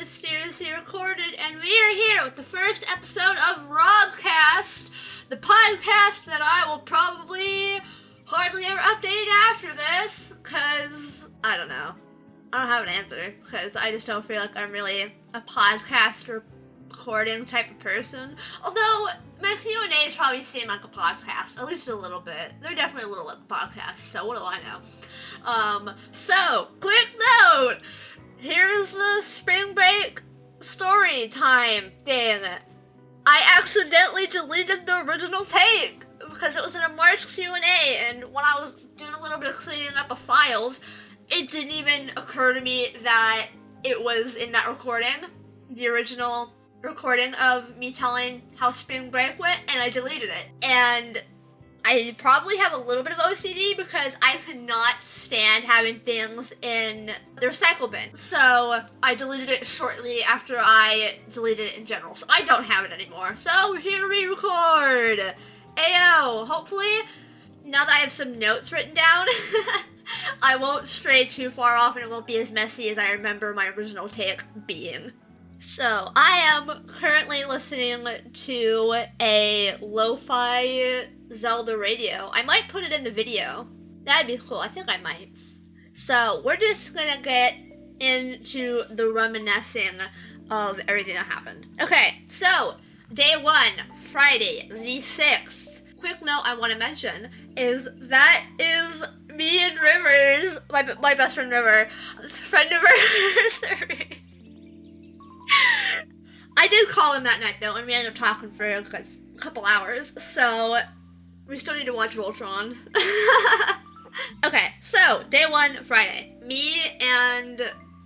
mysteriously recorded, and we are here with the first episode of RobCast, the podcast that I will probably hardly ever update after this, because, I don't know. I don't have an answer, because I just don't feel like I'm really a podcast recording type of person. Although, my Q&A's probably seem like a podcast, at least a little bit. They're definitely a little like a podcast, so what do I know? So, quick note! Here's the spring break story time thing. I accidentally deleted the original take because it was in a March Q&A, and when I was doing a little bit of cleaning up of files, it didn't even occur to me that it was in that recording, the original recording of me telling how spring break went, and I deleted it. And I probably have a little bit of OCD because I cannot stand having things in the recycle bin. So I deleted it shortly after I deleted it in general. So I don't have it anymore. So we're here to re-record. Ayo, hopefully, now that I have some notes written down, I won't stray too far off and it won't be as messy as I remember my original take being. So, I am currently listening to a lo-fi Zelda radio. I might put it in the video. That'd be cool. I think I might. So, we're just gonna get into the reminiscing of everything that happened. Okay, so, day 1, Friday, the 6th. Quick note I want to mention is that is me and Rivers, my best friend River, friend anniversary. I did call him that night, though, and we ended up talking for a couple hours, so we still need to watch Voltron. Okay, so, day 1, Friday. Me and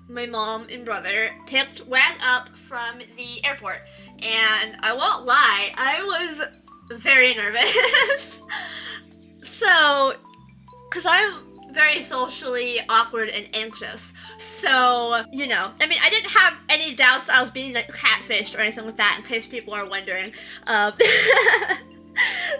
my mom and brother picked Wag up from the airport, and I won't lie, I was very nervous. So, because I'm very socially awkward and anxious. So, you know, I mean, I didn't have any doubts I was being like catfished or anything like that, in case people are wondering.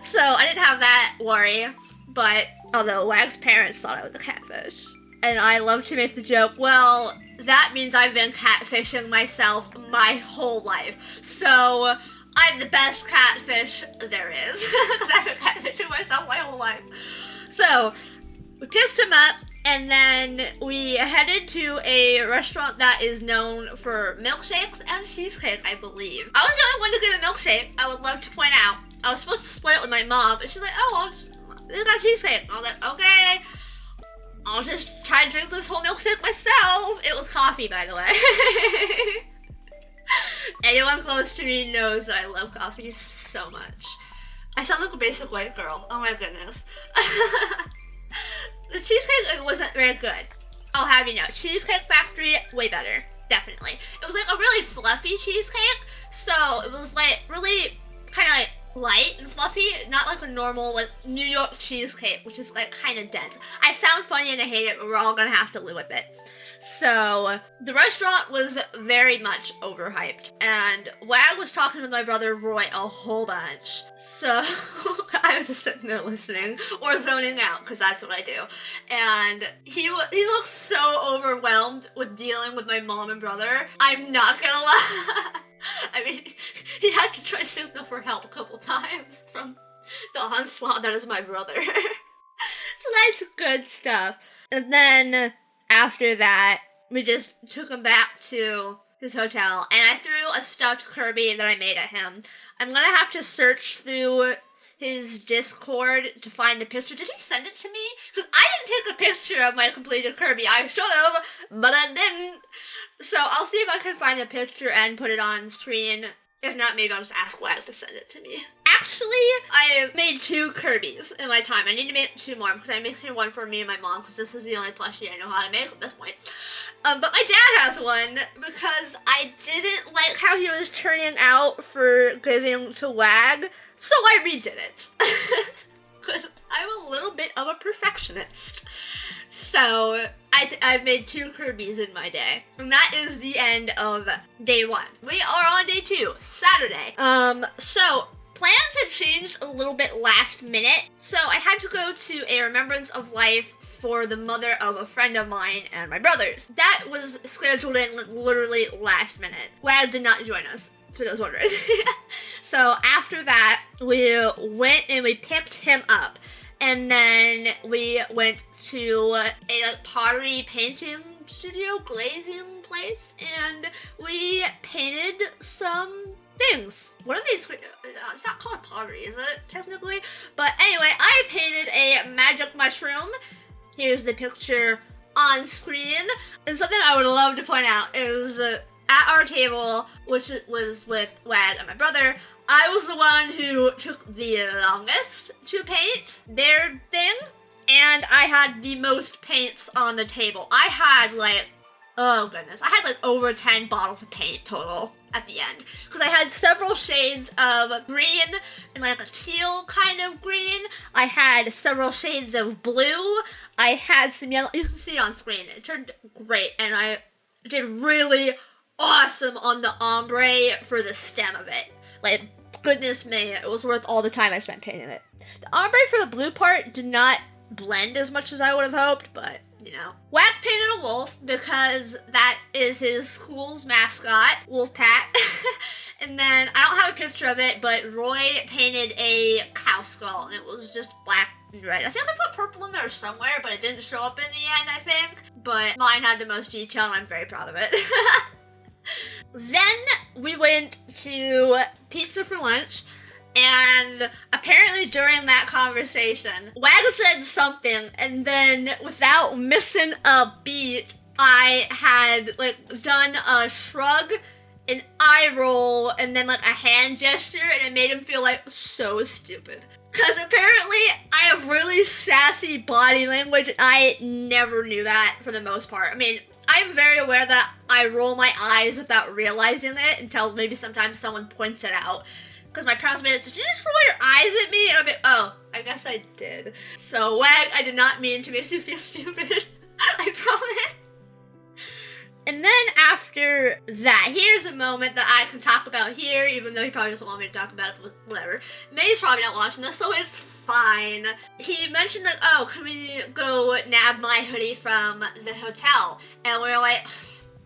So I didn't have that worry, but although Wag's parents thought I was a catfish, and I love to make the joke, well, that means I've been catfishing myself my whole life. So I'm the best catfish there is, because I've been catfishing myself my whole life. So we picked him up, and then we headed to a restaurant that is known for milkshakes and cheesecake, I believe. I was the only one to get a milkshake, I would love to point out. I was supposed to split it with my mom, but she's like, oh, they got a cheesecake. I was like, okay, I'll just try to drink this whole milkshake myself. It was coffee, by the way. Anyone close to me knows that I love coffee so much. I sound like a basic white girl. Oh my goodness. The cheesecake wasn't very good. I'll have you know. Cheesecake Factory, way better. Definitely. It was like a really fluffy cheesecake. So it was like really kind of like light and fluffy. Not like a normal like New York cheesecake, which is like kind of dense. I sound funny and I hate it, but we're all gonna have to live with it. So, the restaurant was very much overhyped, and Wag was talking with my brother Roy a whole bunch, so I was just sitting there listening, or zoning out, because that's what I do, and he looked so overwhelmed with dealing with my mom and brother. I'm not gonna lie. I mean, he had to try signal for help a couple times from the onslaught that is my brother. So that's good stuff. And then after that, we just took him back to his hotel, and I threw a stuffed Kirby that I made at him. I'm gonna have to search through his Discord to find the picture. Did he send it to me? Because I didn't take a picture of my completed Kirby. I should have, but I didn't. So I'll see if I can find the picture and put it on screen. If not, maybe I'll just ask Wag to send it to me. Actually, I made 2 Kirbys in my time. I need to make 2 more because I'm making one for me and my mom because this is the only plushie I know how to make at this point. But my dad has one because I didn't like how he was turning out for giving to Wag, so I redid it. Because I'm a little bit of a perfectionist. So I've made 2 Kirbys in my day. And that is the end of day 1. We are on day 2, Saturday. So plans had changed a little bit last minute, so I had to go to a remembrance of life for the mother of a friend of mine and my brother's. That was scheduled in literally last minute. Wag did not join us, for those wondering. So after that, we went and we picked him up. And then we went to a pottery painting studio, glazing place, and we painted some things. What are these? It's not called pottery, is it, technically? But anyway, I painted a magic mushroom. Here's the picture on screen. And something I would love to point out is at our table, which was with Wad and my brother, I was the one who took the longest to paint their thing, and I had the most paints on the table. I had oh goodness, I had over 10 bottles of paint total at the end, because I had several shades of green and a teal kind of green. I had several shades of blue. I had some yellow. You can see it on screen. It turned great, and I did really awesome on the ombre for the stem of it. Goodness me, it was worth all the time I spent painting it. The ombre for the blue part did not blend as much as I would have hoped, but, you know. Wack painted a wolf because that is his school's mascot, Wolf Pat. And then, I don't have a picture of it, but Roy painted a cow skull, and it was just black and red. I think I put purple in there somewhere, but it didn't show up in the end, I think. But mine had the most detail, and I'm very proud of it. Then we went to pizza for lunch, and apparently during that conversation, Waggle said something, and then without missing a beat, I had done a shrug, an eye roll, and then a hand gesture, and it made him feel so stupid. Because apparently I have really sassy body language, and I never knew that for the most part. I mean, I'm very aware that I roll my eyes without realizing it until maybe sometimes someone points it out. Because my parents made it, did you just roll your eyes at me? And I'm oh, I guess I did. So, Wag, I did not mean to make you feel stupid. I promise. And then after that, here's a moment that I can talk about here, even though he probably doesn't want me to talk about it, but whatever. May's probably not watching this, so it's fine. He mentioned oh, can we go nab my hoodie from the hotel? And we were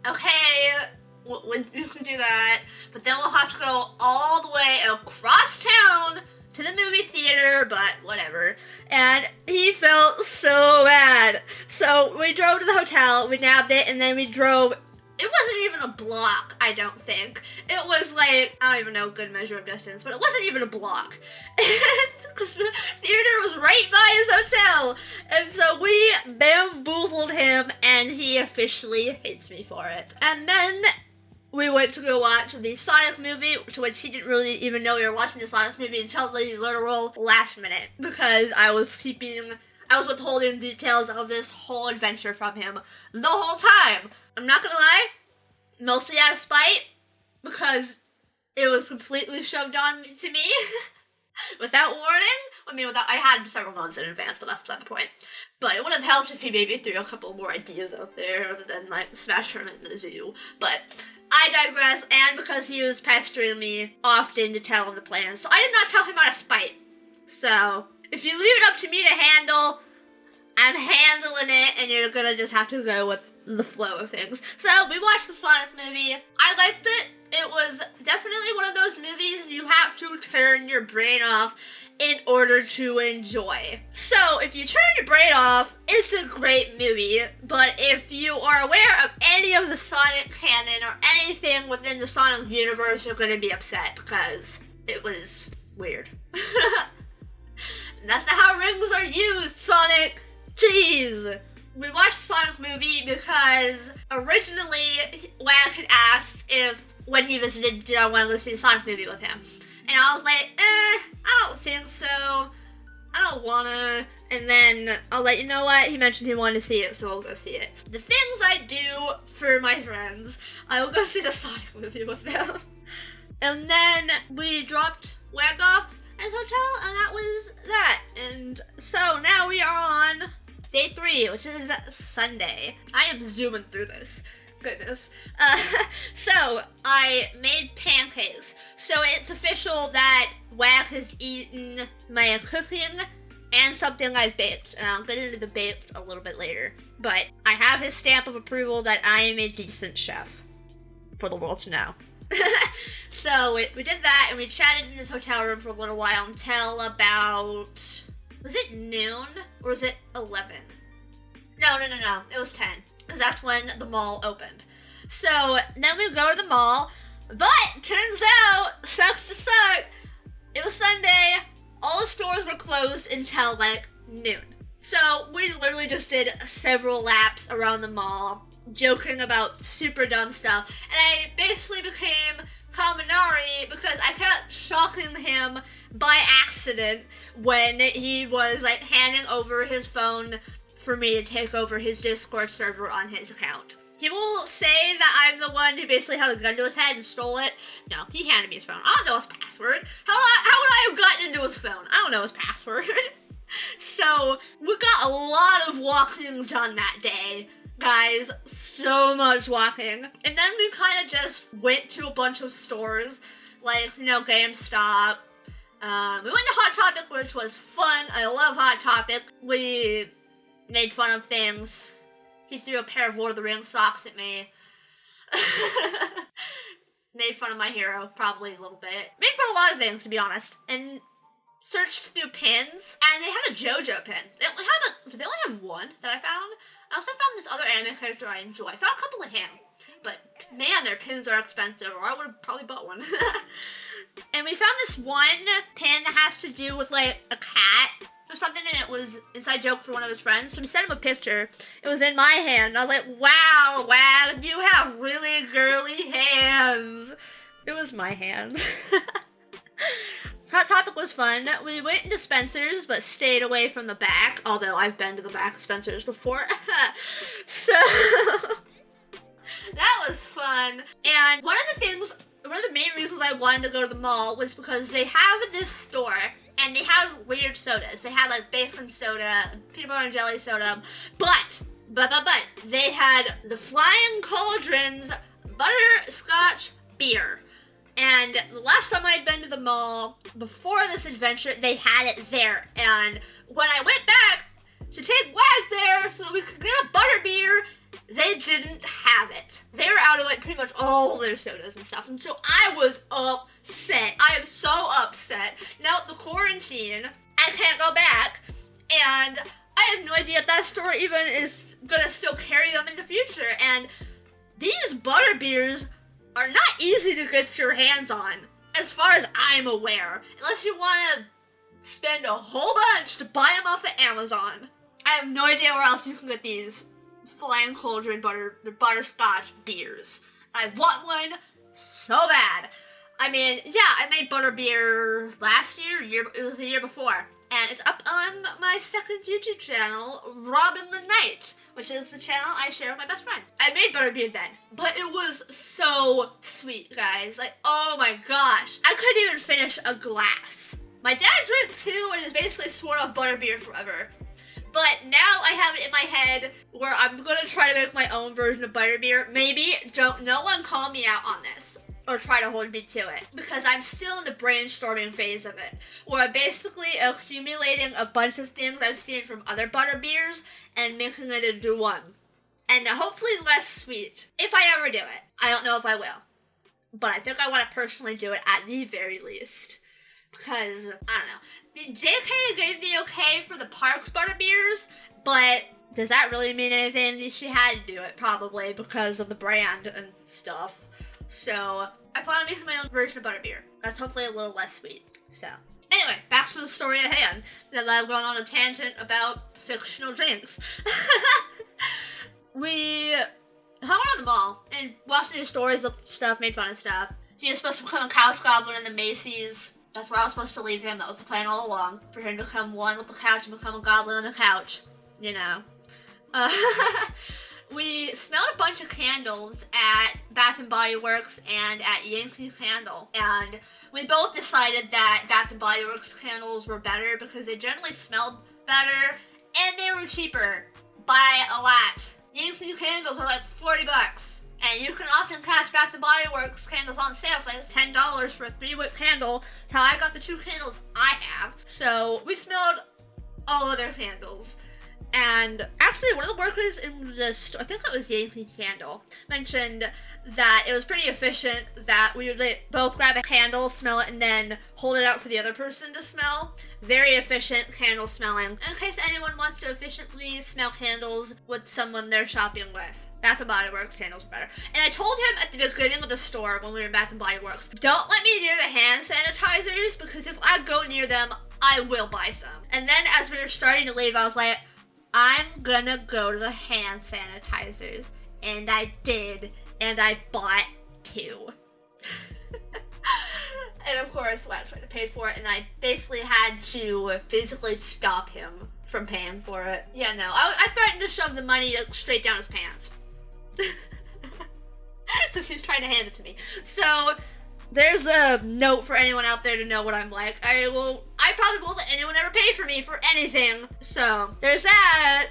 okay, we can do that, but then we'll have to go all the way across town to the movie theater, but whatever. And he felt so bad. So we drove to the hotel, we nabbed it, and then we drove. It wasn't even a block, I don't think. It was I don't even know a good measure of distance, but it wasn't even a block. Because the theater was right by his hotel. And so we bamboozled him, and he officially hates me for it. And then we went to go watch the Sonic movie, to which he didn't really even know we were watching the Sonic movie until the literal last minute, because I was withholding details of this whole adventure from him the whole time. I'm not gonna lie, mostly out of spite, because it was completely shoved on to me without warning. I had several months in advance, but that's beside the point. But it would have helped if he maybe threw a couple more ideas out there, other than smash tournament in the zoo. But I digress, and because he was pestering me often to tell him the plans, so I did not tell him out of spite. So, if you leave it up to me to handle, I'm handling it, and you're gonna just have to go with the flow of things. So, we watched the Sonic movie. I liked it. It was definitely one of those movies you have to turn your brain off in order to enjoy. So, if you turn your brain off, it's a great movie, but if you are aware of any of the Sonic canon or anything within the Sonic universe, you're gonna be upset because it was weird. And that's not how rings are used, Sonic! Jeez! We watched the Sonic movie because originally Wag had asked if, when he visited, did I want to go see the Sonic movie with him? And I was I don't think so. I don't wanna. And then I'll let you know what, he mentioned he wanted to see it, so I'll go see it. The things I do for my friends, I will go see the Sonic movie with them. And then we dropped Wag off at his hotel, and that was that. And so now we are on day 3, which is Sunday. I am zooming through this, goodness. So I made pancakes. So it's official that Wack has eaten my cooking and something I've baked. And I'll get into the baked a little bit later. But I have his stamp of approval that I am a decent chef. For the world to know. So we did that, and we chatted in his hotel room for a little while until about, was it noon, or was it 11? No, it was 10, because that's when the mall opened. So then we go to the mall, but turns out, sucks to suck, it was Sunday, all the stores were closed until like noon. So we literally just did several laps around the mall, joking about super dumb stuff, and I basically became Kaminari because I kept shocking him by accident when he was like handing over his phone for me to take over his Discord server on his account. He will say that I'm the one who basically held a gun to his head and stole it. No, he handed me his phone. I don't know his password. How would I have gotten into his phone? I don't know his password. So we got a lot of walking done that day. Guys, so much walking. And then we kind of just went to a bunch of stores, like, GameStop. We went to Hot Topic, which was fun. I love Hot Topic. We made fun of things. He threw a pair of Lord of the Rings socks at me. Made fun of my hero, probably a little bit. Made fun of a lot of things, to be honest. And searched through pins, and they had a JoJo pin. Did they only have one that I found? I also found this other anime character I enjoy. I found a couple of him, but man, their pins are expensive, or I would have probably bought one. And we found this one pin that has to do with, like, a cat or something, and it was an inside joke for one of his friends, so we sent him a picture. It was in my hand, and I was like, wow, you have really girly hands. It was my hand. Hot Topic was fun. We went into Spencer's, but stayed away from the back, although I've been to the back of Spencer's before. So, that was fun. And one of the main reasons I wanted to go to the mall was because they have this store, and they have weird sodas. They had, like, bacon soda, peanut butter and jelly soda, but, they had the Flying Cauldron's butterscotch beer. And the last time I had been to the mall, before this adventure, they had it there. And when I went back to take Wag there so that we could get a Butterbeer, they didn't have it. They were out of, like, pretty much all their sodas and stuff. And so I was upset. I am so upset. Now, the quarantine, I can't go back. And I have no idea if that store even is gonna still carry them in the future. And these Butterbeers are not easy to get your hands on, as far as I'm aware, unless you want to spend a whole bunch to buy them off of Amazon. I have no idea where else you can get these Flying Cauldron butterscotch beers. I want one so bad. I mean, yeah, I made Butterbeer last year, it was the year before, and it's up on my second YouTube channel, Robin the Knight, which is the channel I share with my best friend. I made Butterbeer then, but it was so sweet, guys. Like, oh my gosh. I couldn't even finish a glass. My dad drank two and has basically sworn off Butterbeer forever. But now I have it in my head where I'm going to try to make my own version of Butterbeer. Maybe, no one call me out on this, or try to hold me to it, because I'm still in the brainstorming phase of it, where I'm basically accumulating a bunch of things I've seen from other Butterbeers and making it into one. And hopefully less sweet, if I ever do it. I don't know if I will, but I think I want to personally do it at the very least, because, I don't know. I mean, JK gave the okay for the Parks Butterbeers, but does that really mean anything? She had to do it, probably, because of the brand and stuff. So, I plan on making my own version of Butterbeer. That's hopefully a little less sweet. So, anyway, back to the story at hand. That I've gone on a tangent about fictional drinks. We hung around the mall and watched new stories, looked at stuff, made fun of stuff. He was supposed to become a couch goblin in the Macy's. That's where I was supposed to leave him. That was the plan all along. For him to become one with the couch and become a goblin on the couch. You know. We smelled a bunch of candles at Bath & Body Works and at Yankee Candle, and we both decided that Bath & Body Works candles were better because they generally smelled better and they were cheaper by a lot. Yankee candles are like $40, And you can often catch Bath & Body Works candles on sale for like $10 for a 3-wick candle. That's how I got the 2 candles I have. So we smelled all of their candles. And actually, one of the workers in the store, I think it was Yankee Candle, mentioned that it was pretty efficient that we would both grab a candle, smell it, and then hold it out for the other person to smell. Very efficient candle smelling. In case anyone wants to efficiently smell candles with someone they're shopping with, Bath & Body Works candles are better. And I told him at the beginning of the store when we were in Bath & Body Works, don't let me near the hand sanitizers, because if I go near them, I will buy some. And then as we were starting to leave, I was like, I'm gonna go to the hand sanitizers. And I did. And I bought 2. And of course, well, I tried to pay for it, and I basically had to physically stop him from paying for it. Yeah, no, I threatened to shove the money straight down his pants. Because he's trying to hand it to me. So, there's a note for anyone out there to know what I'm like. I probably won't let anyone ever pay for me for anything. So, there's that.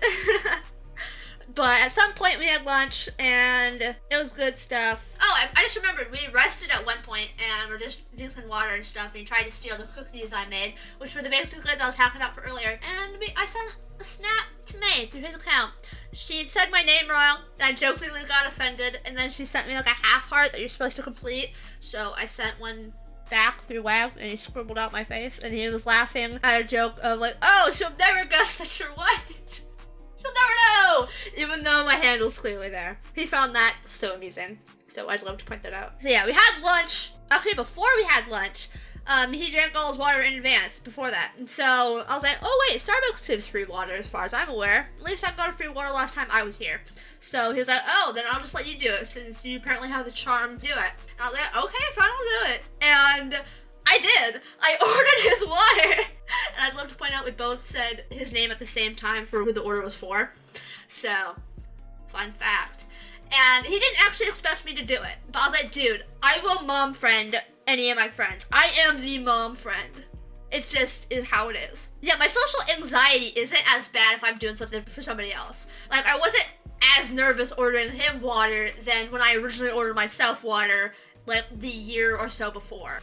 But at some point we had lunch, and it was good stuff. Oh, I just remembered, we rested at one point, and we're just drinking water and stuff, and he tried to steal the cookies I made, which were the baked goods I was talking about for earlier. And I sent a snap to May through his account. She had said my name wrong, and I jokingly got offended, and then she sent me like a half heart that you're supposed to complete. So I sent one back through WAV, and he scribbled out my face, and he was laughing at a joke of like, oh, she'll never guess that you're white. She'll never know! Even though my handle's clearly there. He found that so amusing. So I'd love to point that out. So yeah, we had lunch. Actually, before we had lunch, he drank all his water in advance before that. And so I was like, oh wait, Starbucks gives free water as far as I'm aware. At least I got a free water last time I was here. So he was like, oh, then I'll just let you do it since you apparently have the charm to do it. And I was like, okay, fine, I'll do it. And I did. I ordered his water. And I'd love to point out we both said his name at the same time for who the order was for. So, fun fact. And he didn't actually expect me to do it. But I was like, dude, I will mom friend any of my friends. I am the mom friend. It just is how it is. Yeah, my social anxiety isn't as bad if I'm doing something for somebody else. Like, I wasn't as nervous ordering him water than when I originally ordered myself water, like, the year or so before.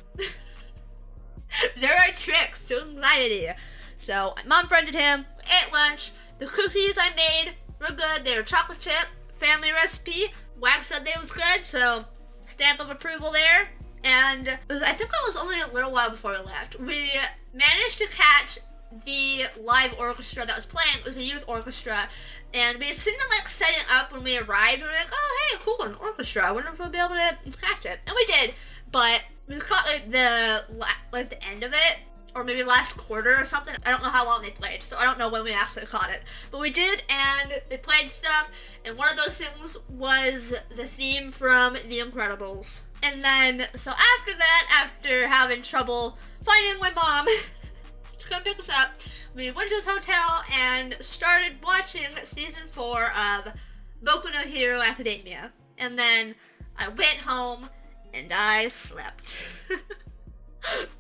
There are tricks to anxiety. So, I mom friended him, ate lunch. The cookies I made were good. They were chocolate chip, family recipe. Wax said they was good, so stamp of approval there. And I think it was only a little while before we left. We managed to catch the live orchestra that was playing. It was a youth orchestra. And we had seen them like setting up when we arrived. We were like, oh, hey, cool, an orchestra. I wonder if we'll be able to catch it. And we did. But we caught like the end of it, or maybe last quarter or something. I don't know how long they played, so I don't know when we actually caught it. But we did, and they played stuff, and one of those things was the theme from The Incredibles. And then, so after that, after having trouble finding my mom to come pick us up, we went to his hotel and started watching season 4 of Boku no Hero Academia. And then I went home and I slept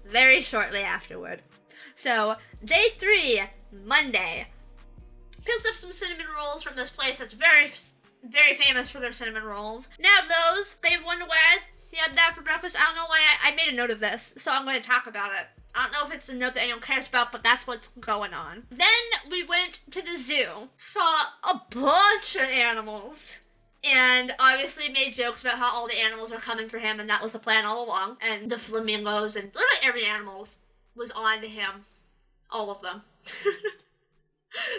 very shortly afterward. So, day 3, Monday, picked up some cinnamon rolls from this place that's very, very famous for their cinnamon rolls. Nabbed those, gave one to Wad. He had that for breakfast. I don't know why I made a note of this, so I'm going to talk about it. I don't know if it's a note that anyone cares about, but that's what's going on. Then we went to the zoo, saw a bunch of animals, and obviously made jokes about how all the animals were coming for him, and that was the plan all along. And the flamingos, and literally every animal was on to him. All of them.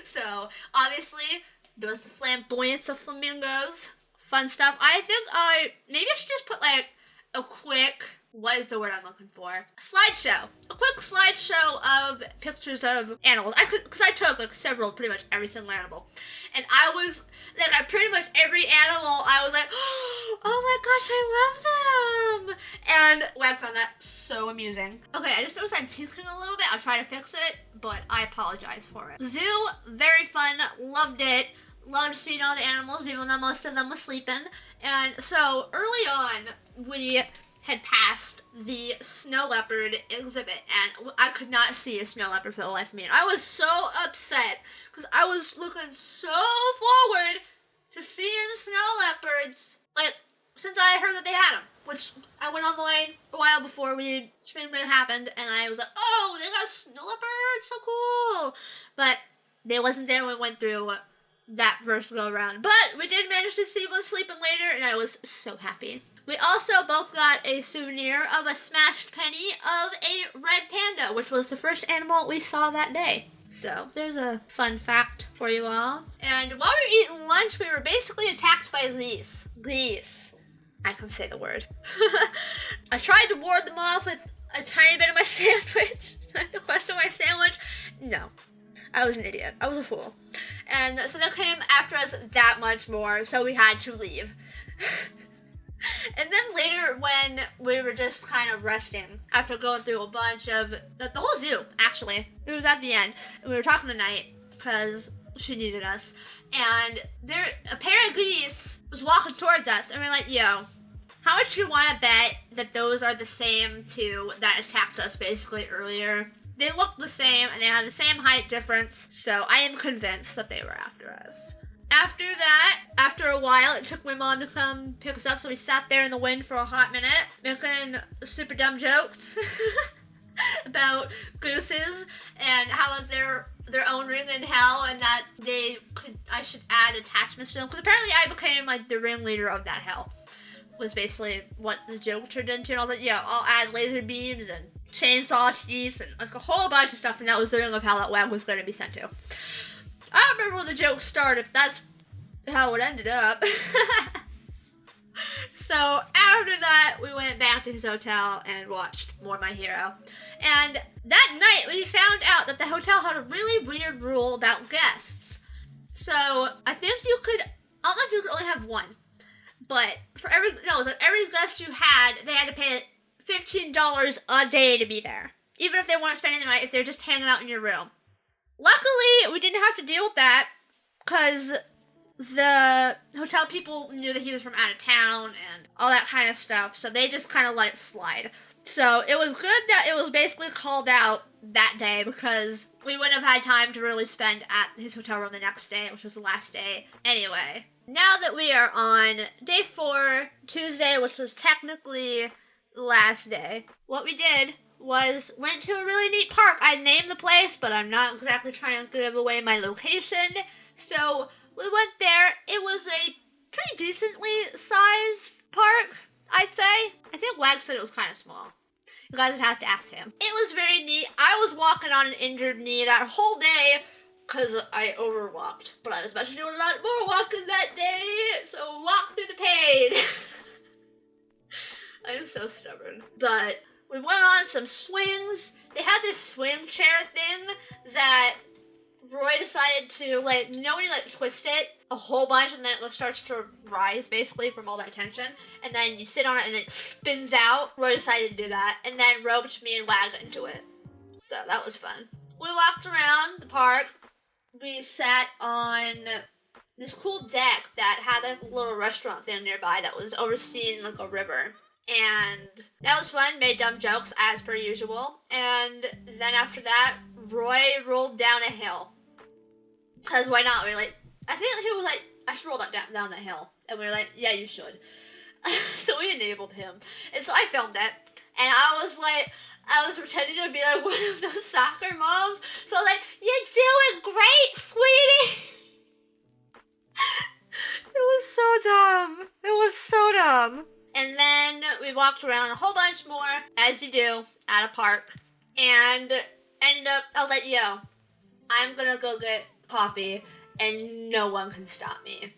So, obviously, there was the flamboyance of flamingos. Fun stuff. I think maybe I should just put, like, a quick, what is the word I'm looking for? Slideshow. A quick slideshow of pictures of animals. Because I took, like, pretty much every single animal. And I was, like, pretty much every animal, I was like, oh my gosh, I love them! And Web found that so amusing. Okay, I just noticed I'm puking a little bit. I'll try to fix it, but I apologize for it. Zoo, very fun. Loved it. Loved seeing all the animals, even though most of them were sleeping. And so, early on, we had passed the snow leopard exhibit, and I could not see a snow leopard for the life of me. And I was so upset, because I was looking so forward to seeing snow leopards. Like, since I heard that they had them, which I went online a while before Spring Break happened, and I was like, oh, they got snow leopards, so cool. But they wasn't there when we went through that first go around. But we did manage to see one sleeping later, and I was so happy. We also both got a souvenir of a smashed penny of a red panda, which was the first animal we saw that day. So, there's a fun fact for you all. And while we were eating lunch, we were basically attacked by geese. Geese. I can say the word. I tried to ward them off with a tiny bit of my sandwich. The crust of my sandwich. No. I was an idiot. I was a fool. And so they came after us that much more, so we had to leave. And then later, when we were just kind of resting, after going through a bunch of, the whole zoo, actually, it was at the end, and we were talking to Night, because she needed us, and a pair of geese was walking towards us, and we were like, yo, how much do you want to bet that those are the same two that attacked us basically earlier? They look the same, and they have the same height difference, so I am convinced that they were after us. After that, after a while, it took my mom to come pick us up, so we sat there in the wind for a hot minute, making super dumb jokes about gooses and how they're their own ring in hell, and that I should add attachments to them, because apparently I became like the ringleader of that hell, was basically what the joke turned into, and I was like, yeah, I'll add laser beams and chainsaw teeth and like a whole bunch of stuff, and that was the ring of hell that Wag was going to be sent to. I don't remember when the joke started, but that's how it ended up. So after that, we went back to his hotel and watched more My Hero. And that night, we found out that the hotel had a really weird rule about guests. So I think I don't know if you could only have one, but every guest you had, they had to pay $15 a day to be there, even if they weren't spending the night, if they're just hanging out in your room. Luckily, we didn't have to deal with that, because the hotel people knew that he was from out of town and all that kind of stuff, so they just kind of let it slide. So it was good that it was basically called out that day, because we wouldn't have had time to really spend at his hotel room the next day, which was the last day anyway. Now that we are on day 4, Tuesday, which was technically the last day, what we did was went to a really neat park. I named the place, but I'm not exactly trying to give away my location. So we went there. It was a pretty decently sized park, I'd say. I think Wag said it was kind of small. You guys would have to ask him. It was very neat. I was walking on an injured knee that whole day because I overwalked. But I was about to do a lot more walking that day, so walk through the pain. I'm so stubborn. But we went on some swings. They had this swing chair thing that Roy decided to, when you twist it a whole bunch and then it starts to rise, basically, from all that tension. And then you sit on it and it spins out. Roy decided to do that and then roped me and Wag into it. So that was fun. We walked around the park. We sat on this cool deck that had a little restaurant thing nearby that was overseeing, a river. And that was fun, made dumb jokes as per usual. And then after that, Roy rolled down a hill. Because why not? I think he was like, I should roll down that hill. And we were like, yeah, you should. So we enabled him. And so I filmed it. And I was pretending to be like one of those soccer moms. So I was like, you're doing great, sweetie. It was so dumb. It was so dumb. And then we walked around a whole bunch more, as you do, at a park. And ended up, I was like, yo, I'm gonna go get coffee, and no one can stop me.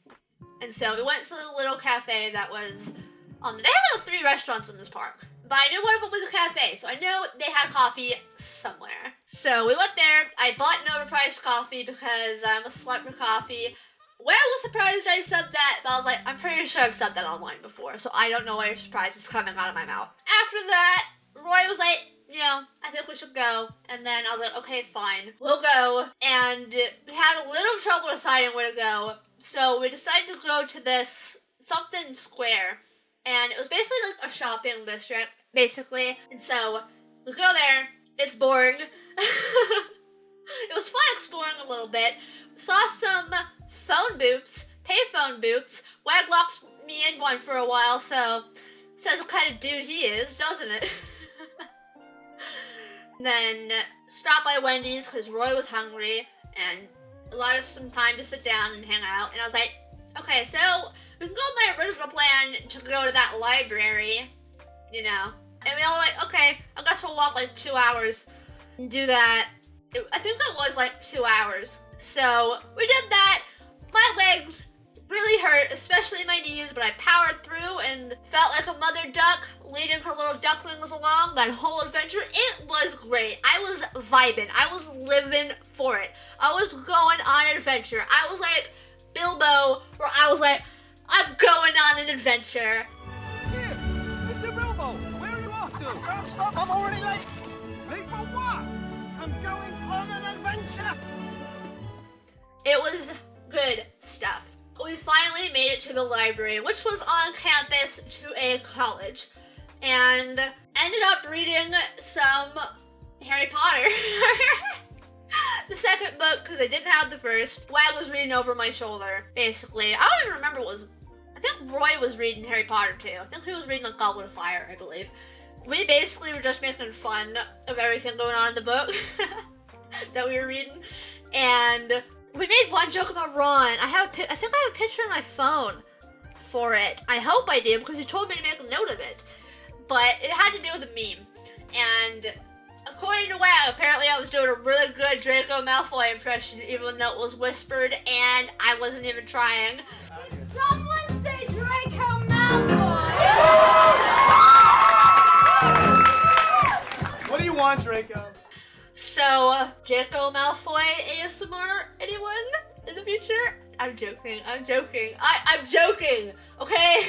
And so we went to the little cafe that was they have 3 restaurants in this park. But I knew one of them was a cafe, so I knew they had coffee somewhere. So we went there. I bought an overpriced coffee because I'm a slut for coffee. Well, I was surprised I said that, but I was like, I'm pretty sure I've said that online before, so I don't know why you're surprised it's coming out of my mouth. After that, Roy was like, I think we should go. And then I was like, okay, fine, we'll go. And we had a little trouble deciding where to go, so we decided to go to this something square. And it was basically like a shopping district, basically. And so we go there, it's boring. It was fun exploring a little bit. Saw some phone booths, payphone booths. Wag me in one for a while, so says what kind of dude he is, doesn't it? Then stopped by Wendy's because Roy was hungry and allowed us some time to sit down and hang out. And I was like, okay, so we can go with my original plan to go to that library, you know. And we all went, okay, I guess we'll walk like 2 hours and do that. I think it was like 2 hours. So we did that. My legs really hurt, especially my knees, but I powered through and felt like a mother duck leading her little ducklings along that whole adventure. It was great. I was vibing. I was living for it. I was going on an adventure. I was like Bilbo, where I was like, I'm going on an adventure. Here, Mr. Bilbo, where are you off to? I can't stop, I'm already late. Late for what? I'm going on an adventure. It was good stuff. We finally made it to the library, which was on campus to a college, and ended up reading some Harry Potter. The second book, because I didn't have the first. Wag was reading over my shoulder, basically. I don't even remember what was... I think Roy was reading Harry Potter, too. I think he was reading, like, Goblet of Fire, I believe. We basically were just making fun of everything going on in the book that we were reading, and... we made one joke about Ron. I think I have a picture on my phone for it. I hope I did, because he told me to make a note of it. But it had to do with a meme. And according to Wow, apparently I was doing a really good Draco Malfoy impression, even though it was whispered and I wasn't even trying. Did someone say Draco Malfoy? What do you want, Draco? So, Draco Malfoy ASMR, anyone in the future? I'm joking, I'm joking, okay?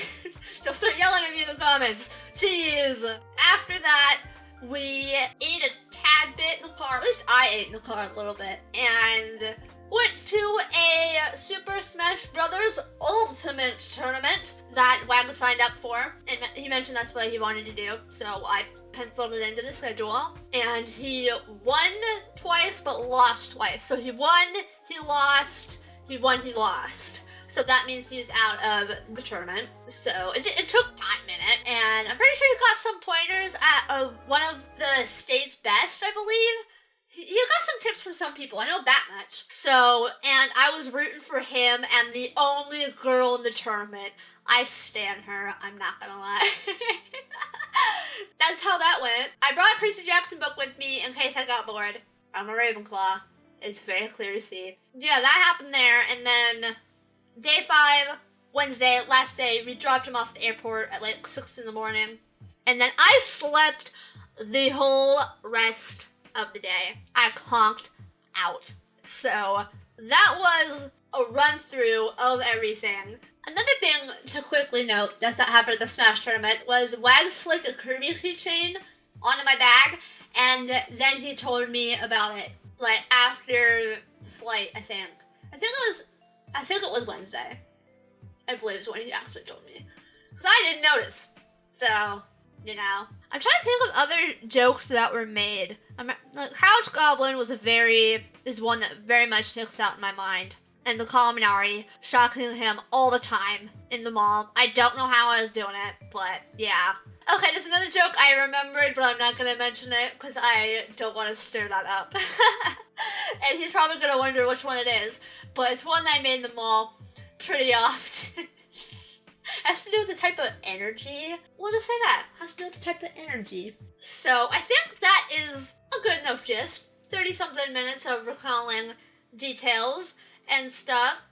Don't start yelling at me in the comments, jeez. After that, we ate a tad bit in the car, at least I ate in the car a little bit, and went to a Super Smash Brothers Ultimate tournament that Wag signed up for, and he mentioned that's what he wanted to do, so I penciled it into the schedule, and he won twice but lost twice. So he won, he lost, he won, he lost. So that means he was out of the tournament. So it took a hot minute, and I'm pretty sure he got some pointers at one of the state's best, I believe. He got some tips from some people, I know that much. So, and I was rooting for him and the only girl in the tournament. I stan her, I'm not gonna lie. That's how that went. I brought a Percy Jackson book with me in case I got bored. I'm a Ravenclaw. It's very clear to see. Yeah, that happened there, and then day 5, Wednesday, last day, we dropped him off at the airport at like 6 in the morning. And then I slept the whole rest of the day. I conked out. So that was a run through of everything. Another thing to quickly note that's not happened at the Smash tournament was Wag slipped a Kirby keychain onto my bag, and then he told me about it, like after the flight, I think it was Wednesday. I believe is when he actually told me, because I didn't notice. So, you know, I'm trying to think of other jokes that were made. Like, Couch Goblin is one that very much sticks out in my mind. And the communary shocking him all the time in the mall. I don't know how I was doing it, but yeah. Okay, there's another joke I remembered, but I'm not gonna mention it because I don't want to stir that up. And he's probably gonna wonder which one it is, but it's one that I made in the mall pretty often. Has to do with the type of energy. We'll just say that. Has to do with the type of energy. So I think that is a good enough gist. 30-something minutes of recalling details and stuff.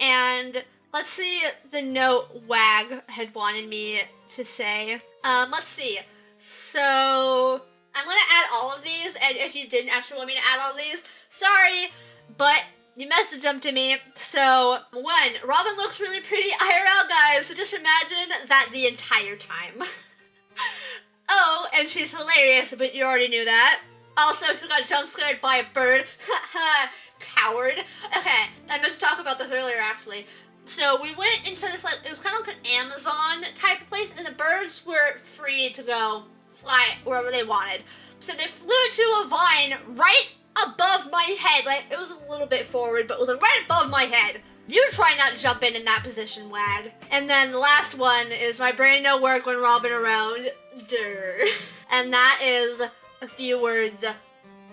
And let's see the note Wag had wanted me to say. Let's see. So I'm gonna add all of these, and if you didn't actually want me to add all of these, sorry, but you messaged them to me. So 1, Robin looks really pretty IRL, guys, so just imagine that the entire time. Oh, and she's hilarious, but you already knew that. Also, she got jump scared by a bird. Coward. Okay, I meant to talk about this earlier, actually. So we went into this, like, it was kind of like an Amazon type of place, and the birds were free to go fly wherever they wanted. So they flew to a vine right above my head. Like, it was a little bit forward, but it was like right above my head. You try not to jump in that position, Wag. And then the last one is my brain no work when Robin around. Durr. And that is a few words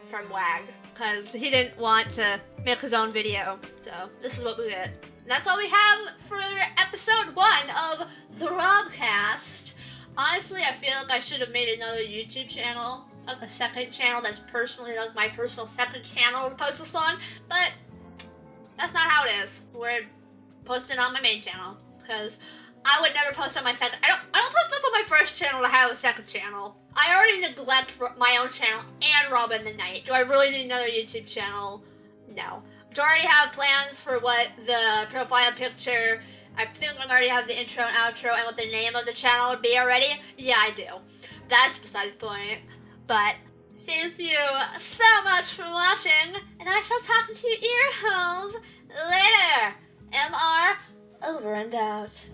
from Wag. Because he didn't want to make his own video. So this is what we get. And that's all we have for episode 1 of the RobCast. Honestly, I feel like I should have made another YouTube channel. Like a second channel that's personally like my personal second channel to post this on. But that's not how it is. We're posting on my main channel because I would never post on my second. I don't post enough on my first channel to have a second channel. I already neglect my own channel and Robin the Knight. Do I really need another YouTube channel? No. Do I already have plans for what the profile picture? I think I already have the intro and outro and what the name of the channel would be already. Yeah, I do. That's beside the point. But thank you so much for watching, and I shall talk to you ear holes later. MR, over and out.